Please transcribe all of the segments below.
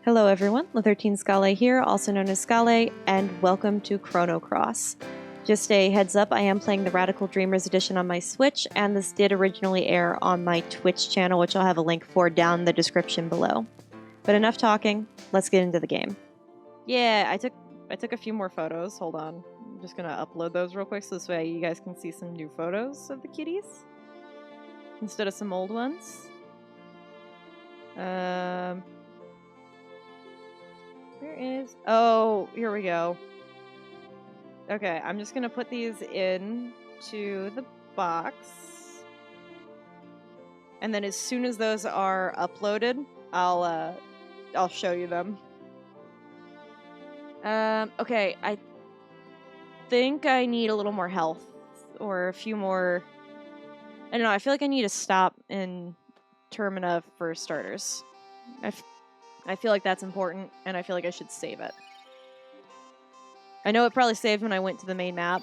Hello everyone, La13 Scale here, also known as Scale, and welcome to Chrono Cross. Just a heads up, I am playing the Radical Dreamers edition on my Switch, and this did originally air on my Twitch channel, which I'll have a link for down in the description below. But enough talking, let's get into the game. Yeah, I took a few more photos, hold on. I'm just gonna upload those real quick so this way you guys can see some new photos of the kitties. Instead of some old ones. Where is... Oh, here we go. Okay, I'm just gonna put these in to the box. And then as soon as those are uploaded, I'll show you them. Okay, I think I need a little more health. Or a few more... I don't know, I feel like I need to stop in Termina for starters. I feel like that's important, and I feel like I should save it. I know it probably saved when I went to the main map,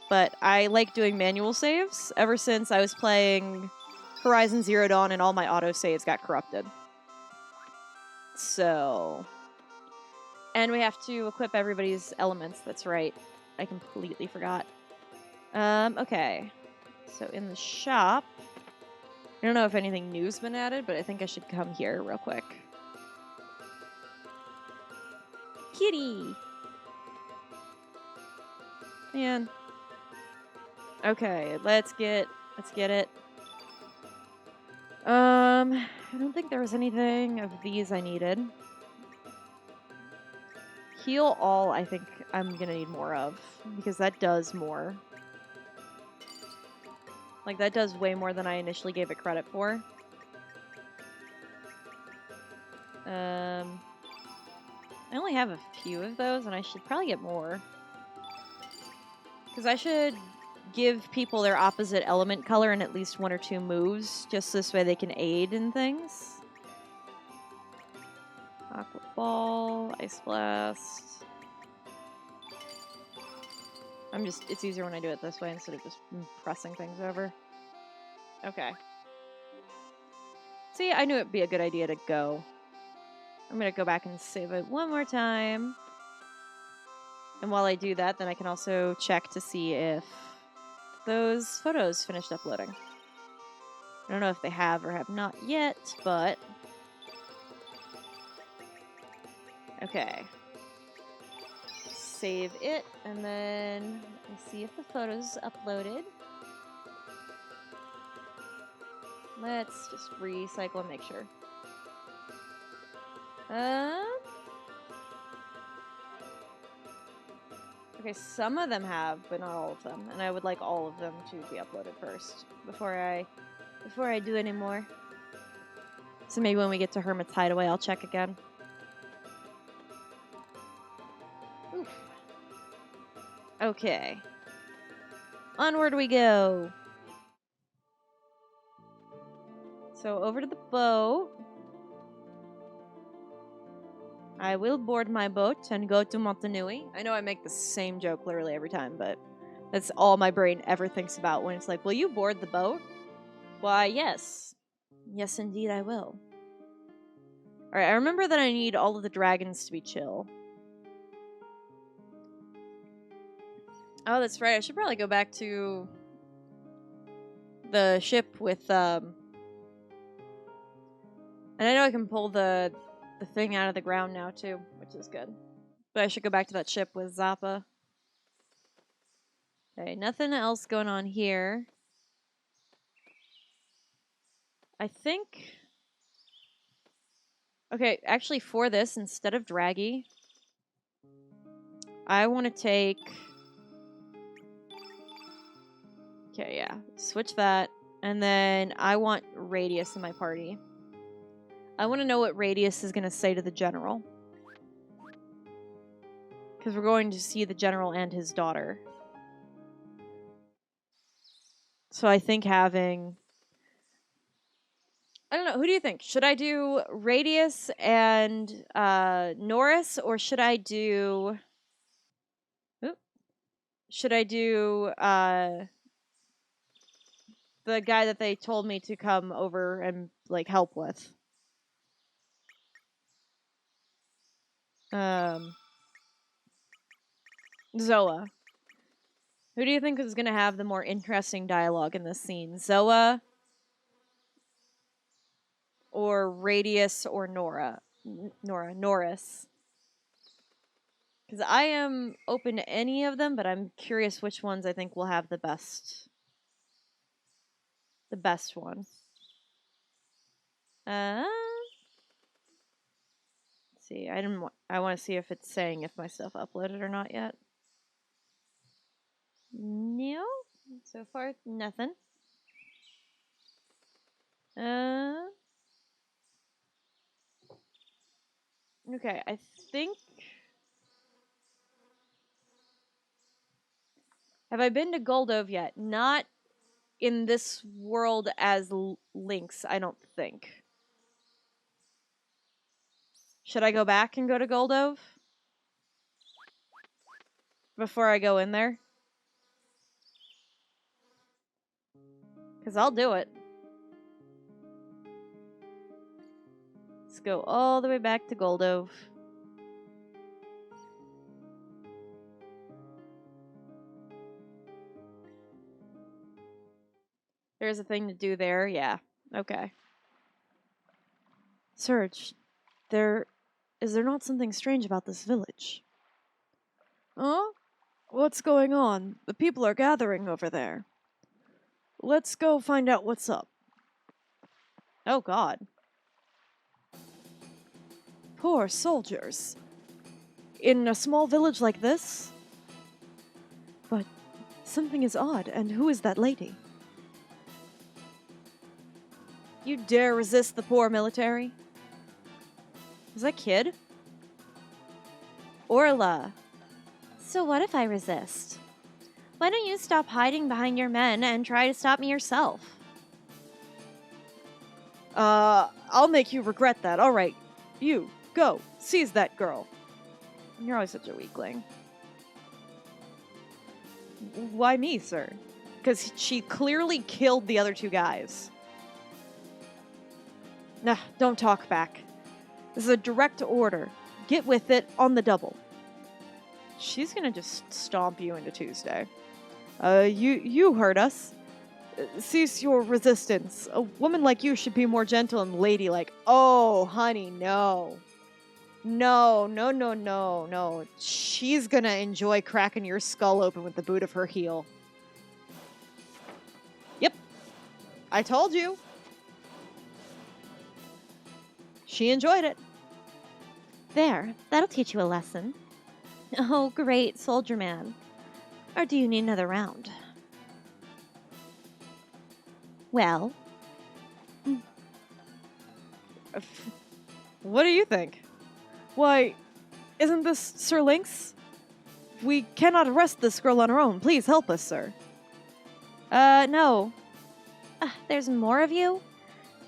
but I like doing manual saves ever since I was playing Horizon Zero Dawn and all my autosaves got corrupted. So... And we have to equip everybody's elements, that's right. I completely forgot. Okay. So in the shop... I don't know if anything new's been added, but I think I should come here real quick. Kitty! Man. Okay, let's get it. I don't think there was anything of these I needed. Heal all, I think I'm gonna need more of, because that does more. Like, that does way more than I initially gave it credit for. I only have a few of those, and I should probably get more. Because I should give people their opposite element color in at least one or two moves, just this way they can aid in things. Aqua Ball, Ice Blast. It's easier when I do it this way instead of just pressing things over. Okay. See, I knew it'd be a good idea to go. I'm gonna go back and save it one more time. And while I do that, then I can also check to see if those photos finished uploading. I don't know if they have or have not yet, but... Okay. Save it, and then let me see if the photos uploaded. Let's just recycle and make sure. Okay, some of them have, but not all of them, and I would like all of them to be uploaded first before I do any more. So maybe when we get to Hermit's Hideaway, I'll check again. Oof. Okay. Onward we go. So over to the boat. I will board my boat and go to Montanui. I know I make the same joke literally every time, but that's all my brain ever thinks about when it's like, will you board the boat? Why, yes. Yes, indeed, I will. Alright, I remember that I need all of the dragons to be chill. Oh, that's right. I should probably go back to the ship with, And I know I can pull the thing out of the ground now, too, which is good. But I should go back to that ship with Zappa. Okay, nothing else going on here. I think... Okay, actually for this, instead of Draggy, I want to take... Okay, yeah. Switch that. And then I want Radius in my party. I want to know what Radius is going to say to the general. Because we're going to see the general and his daughter. So I think having... I don't know, who do you think? Should I do Radius and Norris, or should I do... Should I do the guy that they told me to come over and, like, help with? Zoa. Who do you think is going to have the more interesting dialogue in this scene? Zoa or Radius or Nora? Norris. Because I am open to any of them, but I'm curious which ones I think will have the best one. Let's see. I want to see if it's saying if my stuff uploaded or not yet. No. So far, nothing. Okay, I think... Have I been to Goldove yet? Not in this world as Lynx, I don't think. Should I go back and go to Goldove? Before I go in there? Because I'll do it. Let's go all the way back to Goldove. There's a thing to do there, yeah. Okay. Serge, is there not something strange about this village? Huh? What's going on? The people are gathering over there. Let's go find out what's up. Oh, God. Poor soldiers. In a small village like this? But something is odd, and who is that lady? You dare resist the poor military? Is that kid? Orlha. So what if I resist? Why don't you stop hiding behind your men and try to stop me yourself? I'll make you regret that. All right. You, go. Seize that girl. You're always such a weakling. Why me, sir? Because she clearly killed the other two guys. Nah, don't talk back. This is a direct order. Get with it on the double. She's gonna just stomp you into Tuesday. You heard us. Cease your resistance. A woman like you should be more gentle and ladylike. Oh, honey, no. No. She's gonna enjoy cracking your skull open with the boot of her heel. Yep. I told you. She enjoyed it. There, that'll teach you a lesson. Oh, great, soldier man. Or do you need another round? Well? What do you think? Why, isn't this Sir Lynx? We cannot arrest this girl on our own. Please help us, sir. No. There's more of you?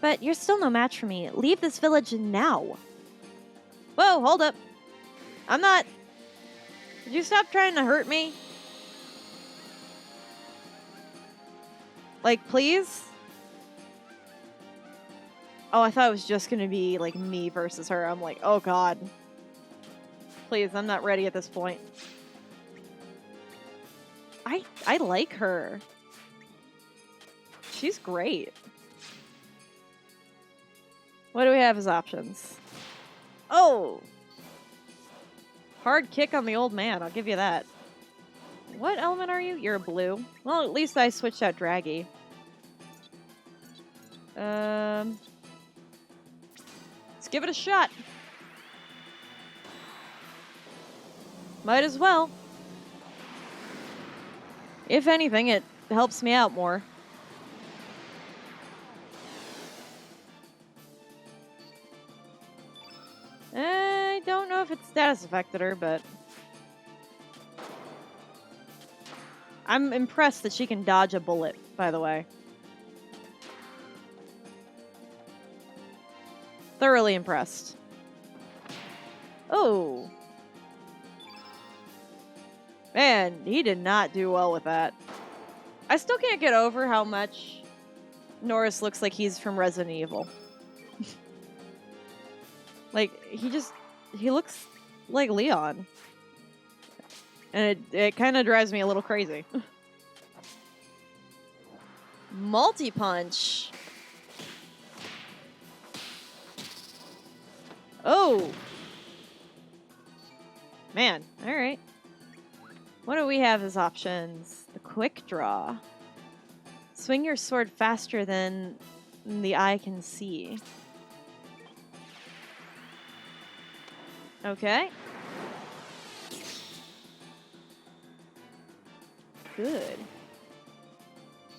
But you're still no match for me. Leave this village now. Whoa, hold up. I'm not... Did you stop trying to hurt me? Like, please? Oh, I thought it was just gonna be, like, me versus her. I'm like, oh god. Please, I'm not ready at this point. I like her. She's great. What do we have as options? Oh! Hard kick on the old man, I'll give you that. What element are you? You're a blue. Well, at least I switched out Draggy. Let's give it a shot. Might as well. If anything, it helps me out more. I don't know if it status affected her, but... I'm impressed that she can dodge a bullet, by the way. Thoroughly impressed. Oh. Man, he did not do well with that. I still can't get over how much Norris looks like he's from Resident Evil. Like, he looks like Leon. And it kind of drives me a little crazy. Multi-punch. Oh! Man, alright. What do we have as options? The quick draw. Swing your sword faster than the eye can see. Okay. Good.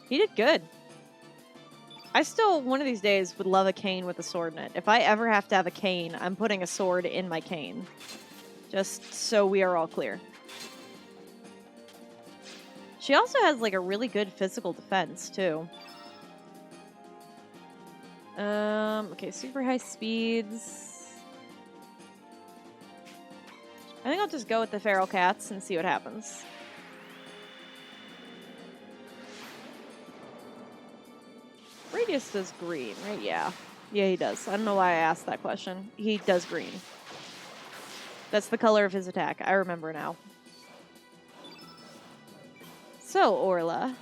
He did good. I still, one of these days, would love a cane with a sword in it. If I ever have to have a cane, I'm putting a sword in my cane. Just so we are all clear. She also has, like, a really good physical defense, too. Okay, super high speeds. I think I'll just go with the feral cats and see what happens. Radius does green, right? Yeah. Yeah, he does. I don't know why I asked that question. He does green. That's the color of his attack. I remember now. So, Orlha.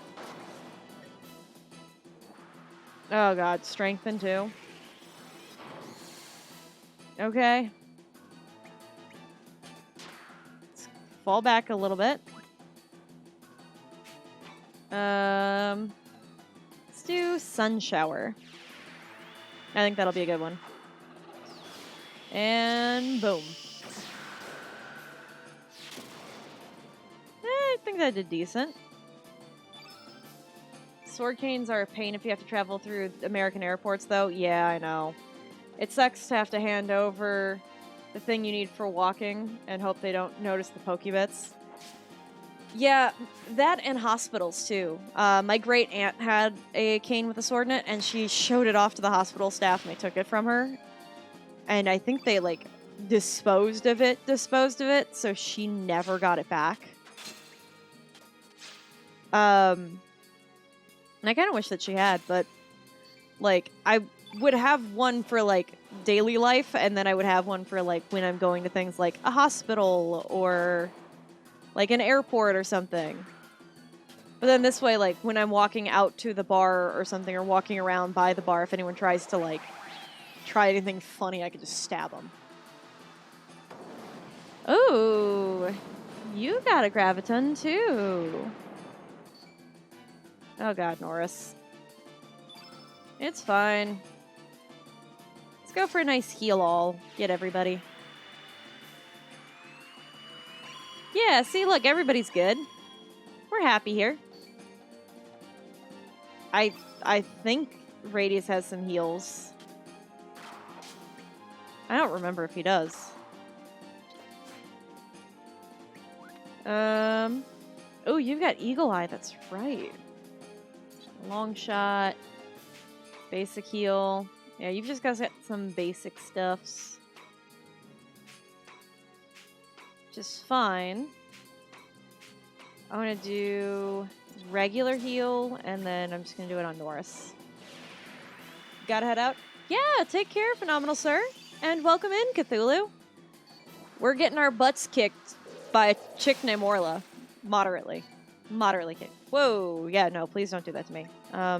Oh god, strengthen too. Okay. Let's fall back a little bit. Let's do Sun Shower. I think that'll be a good one. And boom. I think that did decent. Sword canes are a pain if you have to travel through American airports, though. Yeah, I know. It sucks to have to hand over the thing you need for walking and hope they don't notice the pokebits. Yeah, that and hospitals, too. My great-aunt had a cane with a sword in it, and she showed it off to the hospital staff, and they took it from her. And I think they, like, disposed of it, so she never got it back. And I kind of wish that she had, but, like, I would have one for, like, daily life, and then I would have one for, like, when I'm going to things like a hospital or, like, an airport or something. But then this way, like, when I'm walking out to the bar or something, or walking around by the bar, if anyone tries to, like, try anything funny, I could just stab them. Oh, you got a Graviton, too. Oh god, Norris. It's fine. Let's go for a nice heal all. Get everybody. Yeah, see, look, everybody's good. We're happy here. I think Radius has some heals. I don't remember if he does. Oh, you've got Eagle Eye, that's right. Long shot. Basic heal. Yeah, you've just got some basic stuffs. Just fine. I want to do regular heal, and then I'm just going to do it on Norris. Gotta head out? Yeah, take care, phenomenal sir. And welcome in, Cthulhu. We're getting our butts kicked by a chick named Orlha. Moderately. Moderately kicked. Whoa, yeah, no, please don't do that to me. I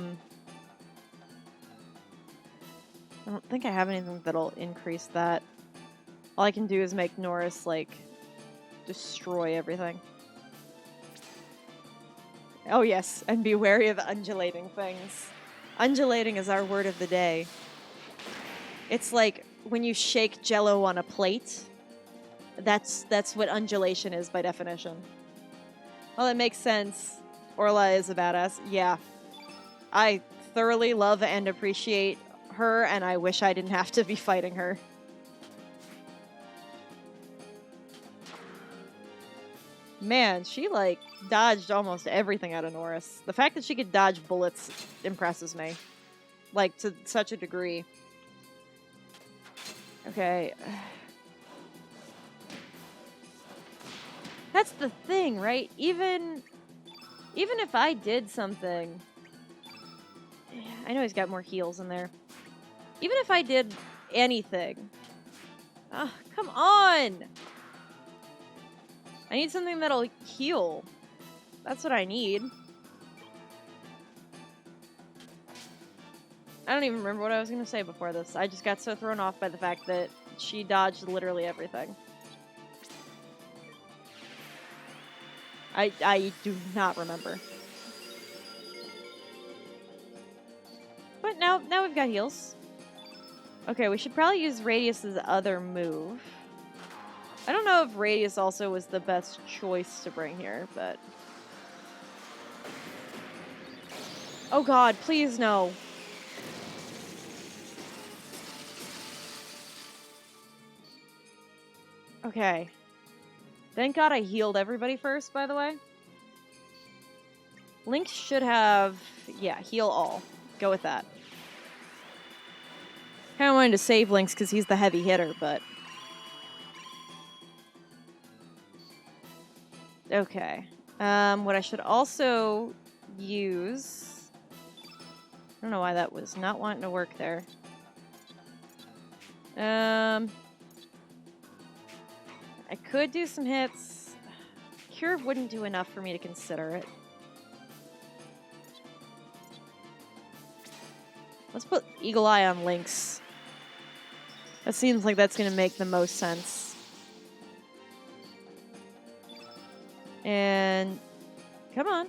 don't think I have anything that'll increase that. All I can do is make Norris, like, destroy everything. Oh yes, and be wary of undulating things. Undulating is our word of the day. It's like when you shake Jell-O on a plate. That's what undulation is by definition. Well, that makes sense. Orlha is a badass. Yeah. I thoroughly love and appreciate her, and I wish I didn't have to be fighting her. Man, she, like, dodged almost everything out of Norris. The fact that she could dodge bullets impresses me. Like, to such a degree. Okay. That's the thing, right? Even if I did something... I know he's got more heals in there. Even if I did anything... Oh, come on! I need something that'll heal. That's what I need. I don't even remember what I was going to say before this. I just got so thrown off by the fact that she dodged literally everything. I do not remember. But now we've got heals. Okay, we should probably use Radius's other move. I don't know if Radius also was the best choice to bring here, but... Oh god, please no. Okay. Thank god I healed everybody first, by the way. Link should have... Yeah, heal all. Go with that. Kinda wanted to save Link's because he's the heavy hitter, but... Okay. What I should also use... I don't know why that was not wanting to work there. I could do some hits. Cure wouldn't do enough for me to consider it. Let's put Eagle Eye on Link's. That seems like that's going to make the most sense. And come on.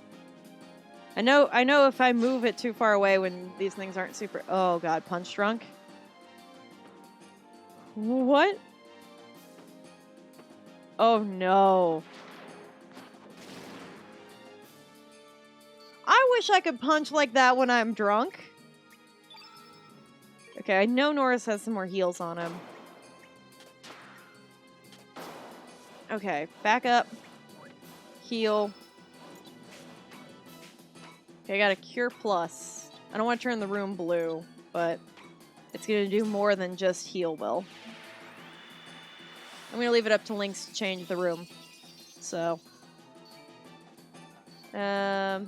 I know if I move it too far away when these things aren't super... Oh god, Punch Drunk. What? Oh no. I wish I could punch like that when I'm drunk. Okay, I know Norris has some more heals on him. Okay, back up. Heal. Okay, I got a Cure Plus. I don't want to turn the room blue, but it's going to do more than just heal will. I'm going to leave it up to Lynx to change the room. So. Okay.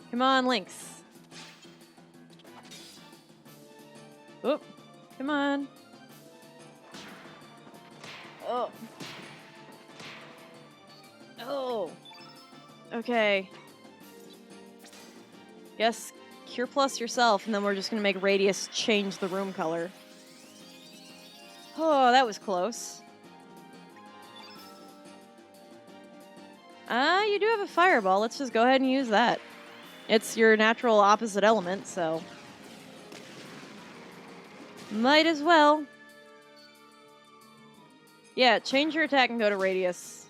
Come on, Lynx. Oh, come on. Oh. Oh. Okay. Yes, Cure Plus yourself, and then we're just going to make Radius change the room color. Oh, that was close. You do have a fireball. Let's just go ahead and use that. It's your natural opposite element, so... Might as well. Yeah, change your attack and go to Radius.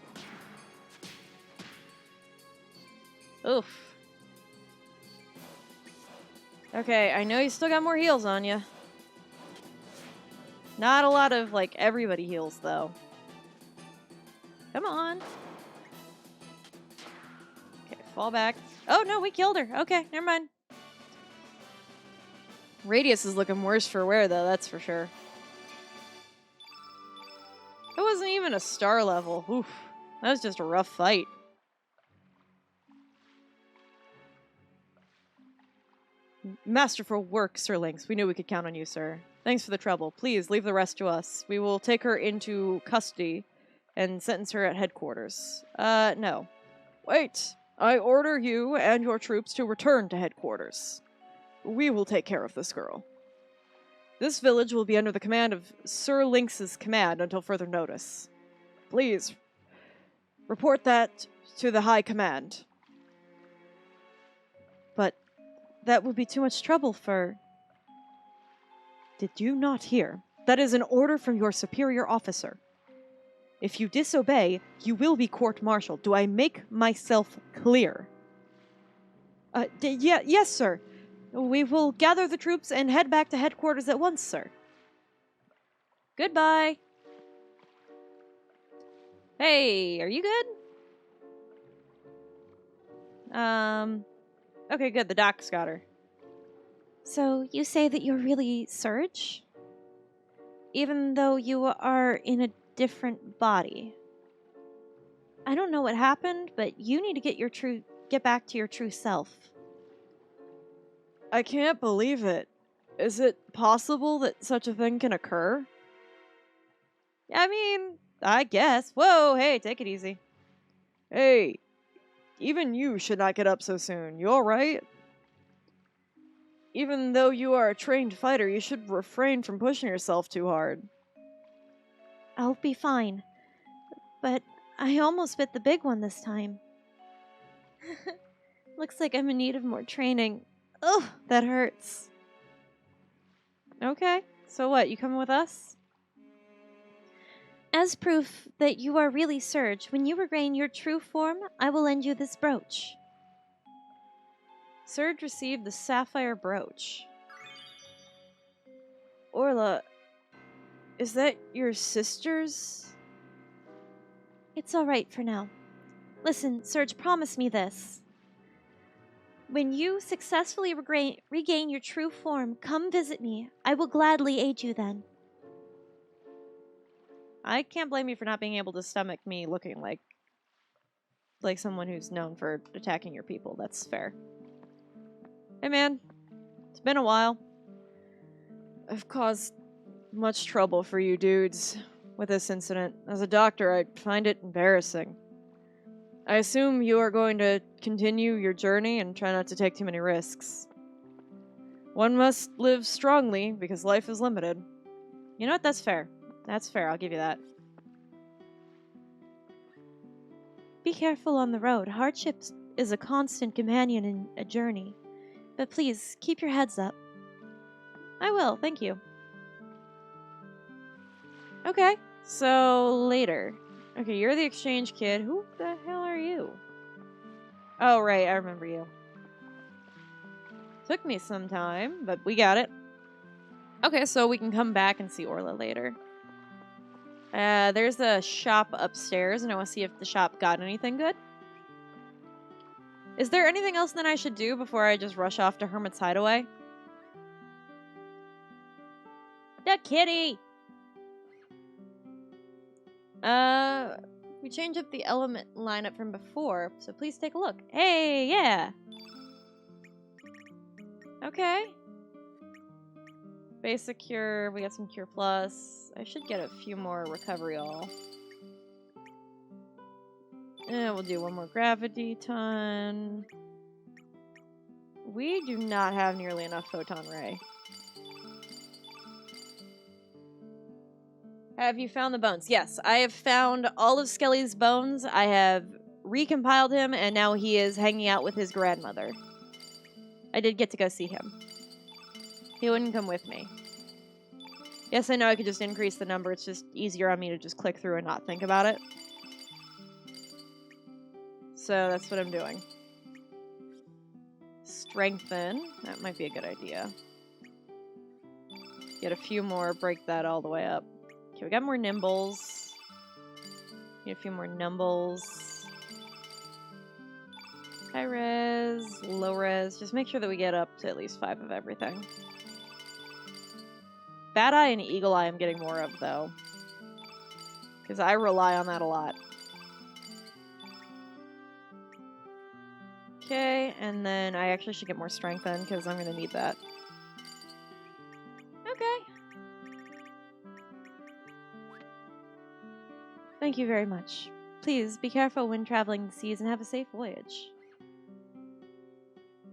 Oof. Okay, I know you still got more heals on you. Not a lot of, like, everybody heals, though. Come on. Okay, fall back. Oh, no, we killed her. Okay, never mind. Radius is looking worse for wear, though, that's for sure. It wasn't even a star level. Oof. That was just a rough fight. Masterful work, Sir Lynx. We knew we could count on you, sir. Thanks for the trouble. Please, leave the rest to us. We will take her into custody and sentence her at headquarters. No. Wait! I order you and your troops to return to headquarters. We will take care of this girl. This village will be under the command of Sir Lynx's command until further notice. Please, report that to the High Command. But that would be too much trouble for... Did you not hear? That is an order from your superior officer. If you disobey, you will be court-martialed. Do I make myself clear? Yes, sir. We will gather the troops and head back to headquarters at once, sir. Goodbye. Hey, are you good? Okay, good. The doc's got her. So, you say that you're really Surge? Even though you are in a different body. I don't know what happened, but you need to get back to your true self. I can't believe it. Is it possible that such a thing can occur? I mean, I guess. Whoa, hey, take it easy. Hey, even you should not get up so soon. You alright? Even though you are a trained fighter, you should refrain from pushing yourself too hard. I'll be fine. But I almost bit the big one this time. Looks like I'm in need of more training. Ugh, that hurts. Okay, so what, you coming with us? As proof that you are really Surge, when you regain your true form, I will lend you this brooch. Surge received the sapphire brooch. Orlha, is that your sister's? It's alright for now. Listen, Surge, promise me this. When you successfully regain your true form, come visit me. I will gladly aid you then. I can't blame you for not being able to stomach me looking like someone who's known for attacking your people. That's fair. Hey man, it's been a while. I've caused much trouble for you dudes with this incident. As a doctor, I find it embarrassing. I assume you are going to continue your journey and try not to take too many risks. One must live strongly because life is limited. You know what? That's fair. That's fair. I'll give you that. Be careful on the road. Hardship is a constant companion in a journey. But please, keep your heads up. I will, thank you. Okay, so later. Okay, you're the exchange kid. Who the hell are you? Oh, right, I remember you. Took me some time, but we got it. Okay, so we can come back and see Orlha later. There's a shop upstairs, and I want to see if the shop got anything good. Is there anything else that I should do before I just rush off to Hermit's Hideaway? The kitty! We changed up the element lineup from before, so please take a look. Hey, yeah! Okay. Basic cure, we got some cure plus. I should get a few more recovery all. We'll do one more gravity ton. We do not have nearly enough photon ray. Have you found the bones? Yes, I have found all of Skelly's bones. I have recompiled him, and now he is hanging out with his grandmother. I did get to go see him. He wouldn't come with me. Yes, I know I could just increase the number. It's just easier on me to just click through and not think about it. So that's what I'm doing. Strengthen. That might be a good idea. Get a few more, break that all the way up. Okay, we got more nimbles. Get a few more numbles. High res, low res. Just make sure that we get up to at least 5 of everything. Bad Eye and Eagle Eye I'm getting more of, though. Because I rely on that a lot. Okay, and then I actually should get more strength then, because I'm going to need that. Okay. Thank you very much. Please, be careful when traveling the seas and have a safe voyage.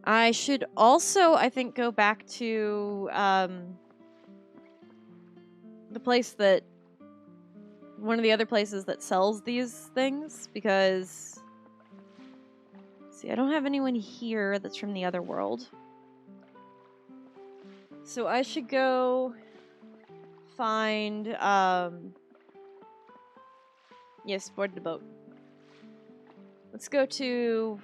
I should also, I think, go back to, the place that... one of the other places that sells these things, because... see, I don't have anyone here that's from the other world. So I should go find, yes, board the boat. Let's go to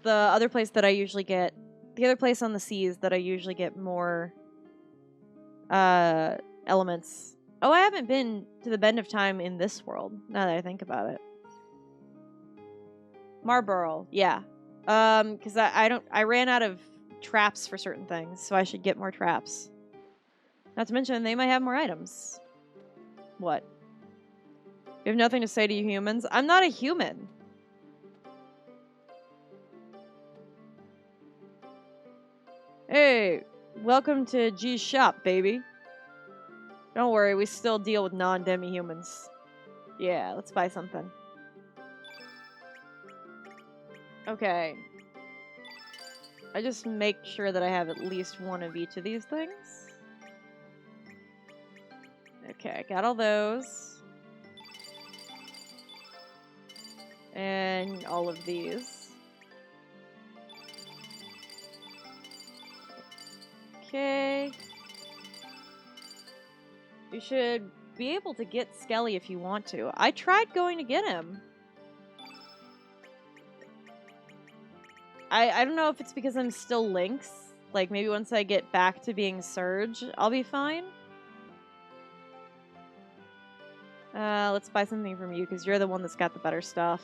the other place that I usually get, the other place on the seas that I usually get more, elements. Oh, I haven't been to the Bend of Time in this world, now that I think about it. Marlborough, yeah. Because I ran out of traps for certain things, so I should get more traps. Not to mention, they might have more items. What? You have nothing to say to you humans? I'm not a human. Hey, welcome to G's shop, baby. Don't worry, we still deal with non-demi-humans. Yeah, let's buy something. Okay. I just make sure that I have at least one of each of these things. Okay, got all those. And all of these. Okay. You should be able to get Skelly if you want to. I tried going to get him. I don't know if it's because I'm still Lynx. Like, maybe once I get back to being Surge, I'll be fine. Let's buy something from you, because you're the one that's got the better stuff.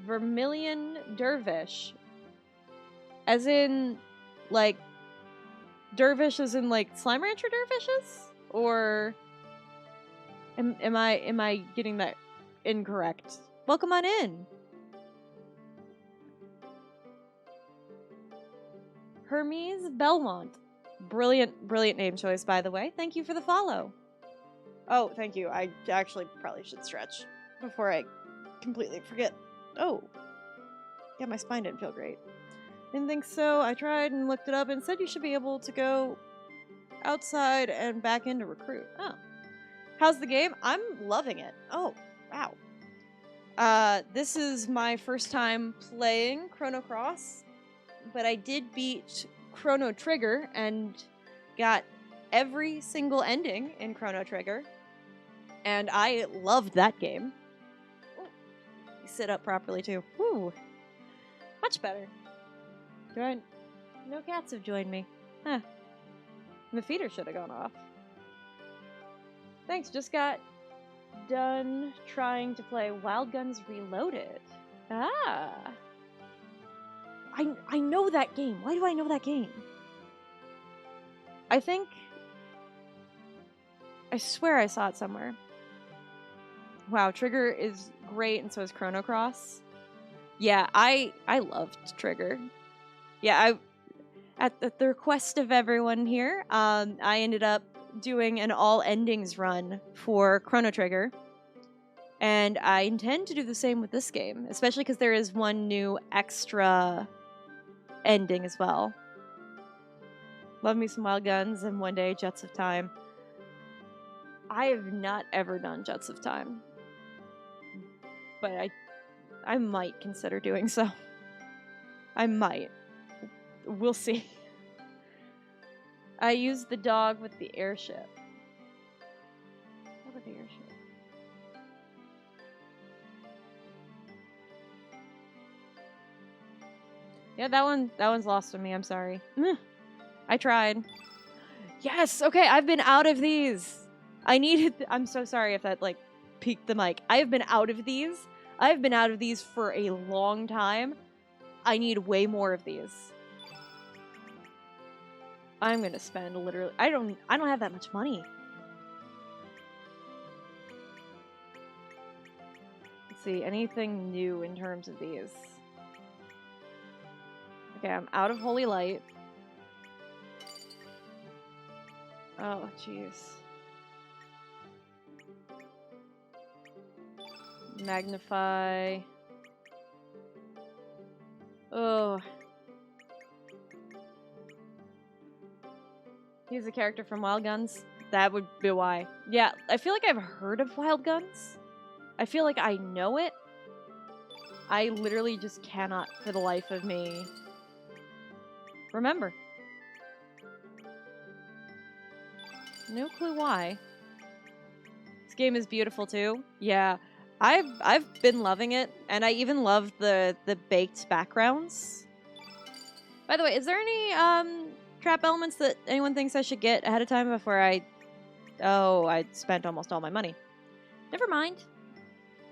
Vermilion Dervish. As in, like, Dervish as in, like, Slime Rancher Dervishes? Or am I getting that incorrect? Welcome on in. Hermes Belmont. Brilliant name choice, by the way. Thank you for the follow. Oh, thank you. I actually probably should stretch before I completely forget. Oh. Yeah, my spine didn't feel great. Didn't think so. I tried and looked it up and said you should be able to go outside and back in to recruit. Oh. How's the game? I'm loving it. Oh, wow. This is my first time playing Chrono Cross, but I did beat Chrono Trigger and got every single ending in Chrono Trigger, and I loved that game. Ooh. You sit up properly too. Woo. Much better. No cats have joined me. Huh. The feeder should have gone off. Thanks, just got done trying to play Wild Guns Reloaded. Ah. I know that game. Why do I know that game? I swear I saw it somewhere. Wow, Trigger is great, and so is Chrono Cross. Yeah, I loved Trigger. Yeah, at the request of everyone here, I ended up doing an all endings run for Chrono Trigger. And I intend to do the same with this game, especially because there is one new extra ending as well. Love me some Wild Guns and one day Jets of Time. I have not ever done Jets of Time, but I might consider doing so. I might. We'll see. I used the dog with the airship. What about the airship? Yeah, that one's lost on me. I'm sorry. I tried. Yes. Okay, I've been out of these. I'm so sorry if that like peaked the mic. I have been out of these. I've been out of these for a long time. I need way more of these. I'm gonna spend literally. I don't have that much money. Let's see, anything new in terms of these? Okay, I'm out of Holy Light. Oh, jeez. Magnify. Oh. He's a character from Wild Guns. That would be why. Yeah, I feel like I've heard of Wild Guns. I feel like I know it. I literally just cannot, for the life of me, remember. No clue why. This game is beautiful too. Yeah, I've been loving it, and I even love the baked backgrounds. By the way, is there any trap elements that anyone thinks I should get ahead of time before I spent almost all my money. Never mind.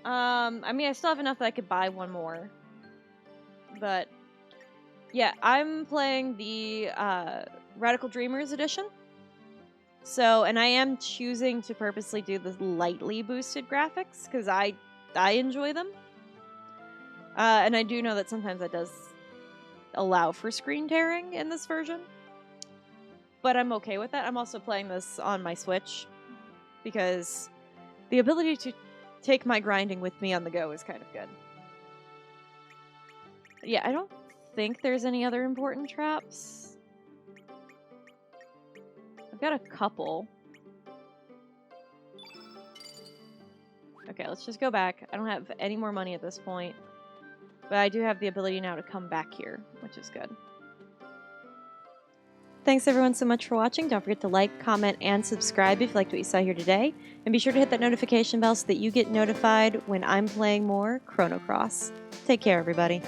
I mean, I still have enough that I could buy one more. But yeah, I'm playing the Radical Dreamers edition. So, and I am choosing to purposely do the lightly boosted graphics because I enjoy them. And I do know that sometimes that does allow for screen tearing in this version. but I'm okay with that. I'm also playing this on my Switch because the ability to take my grinding with me on the go is kind of good. Yeah, I don't think there's any other important traps. I've got a couple. Okay, let's just go back. I don't have any more money at this point, but I do have the ability now to come back here, which is good. Thanks everyone so much for watching. Don't forget to like, comment, and subscribe if you liked what you saw here today. And be sure to hit that notification bell so that you get notified when I'm playing more Chrono Cross. Take care, everybody.